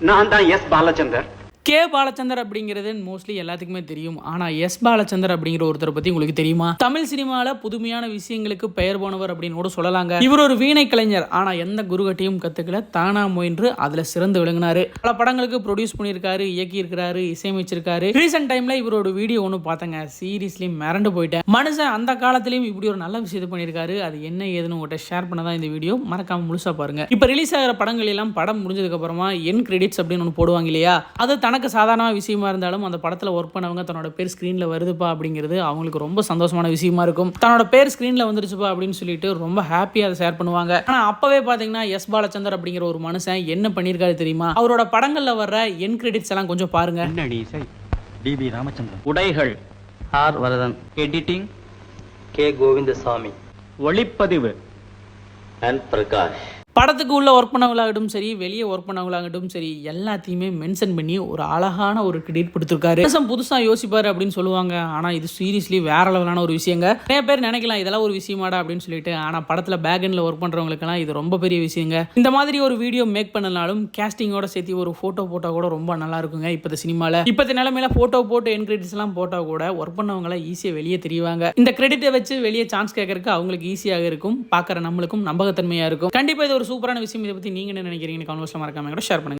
நான் தான் S Balachander. K Balachander அப்படிங்கிறது மோஸ்ட்லி எல்லாத்துக்குமே தெரியும். ஆனால் எஸ் பாலச்சந்தர் அப்படிங்கிற ஒருத்தரை பற்றி உங்களுக்கு தெரியுமா? தமிழ் சினிமாவில் புதுமையான விஷயங்களுக்கு பெயர் போனவர் அப்படின்னு கூட சொல்லலாங்க. இவர் ஒரு வீணை கலைஞர். ஆனால் எந்த குருகட்டையும் கற்றுக்கல, தானா முயன்று அதில் சிறந்து விளங்கினாரு. பல படங்களுக்கு ப்ரொடியூஸ் பண்ணியிருக்காரு, இயக்கியிருக்காரு, இசையமைச்சிருக்காரு. ரீசெண்ட் டைமில் இவரோட வீடியோ ஒன்று பார்த்தங்க, சீரியஸ்லி மிரண்டு போயிட்டேன். மனுஷன் அந்த காலத்திலையும் இப்படி ஒரு நல்ல விஷயத்தை பண்ணியிருக்காரு. அது என்ன ஏதுன்னு உங்கள்கிட்ட ஷேர் பண்ண தான் இந்த வீடியோ. மறக்காம முழுசா பாருங்க. இப்போ ரிலீஸ் ஆகிற படங்கள் எல்லாம் படம் முடிஞ்சதுக்கு அப்புறமா என் கிரெடிட்ஸ் அப்படின்னு ஒன்று போடுவாங்க இல்லையா? அது தனக்கு சாதாரண விஷயமா இருந்தாலும் அந்த படத்தில் ஒர்க் பண்ணவங்க தன்னோட பேர் ஸ்க்ரீனில் வருதுப்பா அப்படிங்கிறது அவங்களுக்கு ரொம்ப சந்தோஷமான விஷயமா இருக்கும். தன்னோட பேர் ஸ்க்ரீனில் வந்துருச்சுப்பா அப்படின்னு சொல்லிட்டு ரொம்ப ஹாப்பியாக அதை ஷேர் பண்ணுவாங்க. ஆனால் அப்பவே பார்த்தீங்கன்னா எஸ் பாலச்சந்தர் அப்படிங்கிற ஒரு மனுஷன் என்ன பண்ணியிருக்காரு தெரியுமா? அவரோட படங்களில் வர்ற என் கிரெடிட்ஸ் எல்லாம் கொஞ்சம் பாருங்க. டிபி ராமச்சந்திரன். உடைகள் R Varadhan. Editing K Govindasamy. ஒளிப்பதிவு என் பிரகாஷ். படத்துக்கு உள்ள ஒர்க் பண்ணவங்களாகட்டும் சரி, வெளியே ஒர்க் பண்ணவங்களாகட்டும் சரி, எல்லாத்தையுமே மென்ஷன் பண்ணி ஒரு அழகான ஒரு கிரெடிட் கொடுத்துருக்காரு. புதுசாக யோசிப்பாரு அப்படின்னு சொல்லுவாங்க. ஆனால் இது சீரியஸ்லி வேற லெவலான ஒரு விஷயங்க. நிறைய பேர் நினைக்கலாம் இதெல்லாம் ஒரு விஷயமாடா அப்படின்னு சொல்லிட்டு. ஆனால் படத்தில் பேக் எண்ட்ல ஒர்க் பண்ணுறவங்களுக்கெல்லாம் இது ரொம்ப பெரிய விஷயங்க. இந்த மாதிரி ஒரு வீடியோ மேக் பண்ணனாலும் கேஸ்டிங்கோட சேர்த்து ஒரு ஃபோட்டோ போட்டால் கூட ரொம்ப நல்லா இருக்குங்க. இப்போத்த சினிமாவில் இப்போத்த நிலைமையில ஃபோட்டோ போட்டு என் கிரெடிட்ஸ் எல்லாம் போட்டால் கூட ஒர்க் பண்ணவங்களாம் ஈஸியாக வெளியே தெரிவாங்க. இந்த கிரெடிட்டை வச்சு வெளியே சான்ஸ் கேட்கறதுக்கு அவங்களுக்கு ஈஸியாக இருக்கும், பார்க்குற நம்மளுக்கும் நம்பகத்தன்மையாக இருக்கும். கண்டிப்பாக இது ஒரு சூப்பரான விஷயம். இதை பற்றி நீங்கள் என்ன நினைக்கிறீங்கன்னு கமெண்ட்ஸ்ல மறக்காம கூட ஷேர் பண்ணுங்க.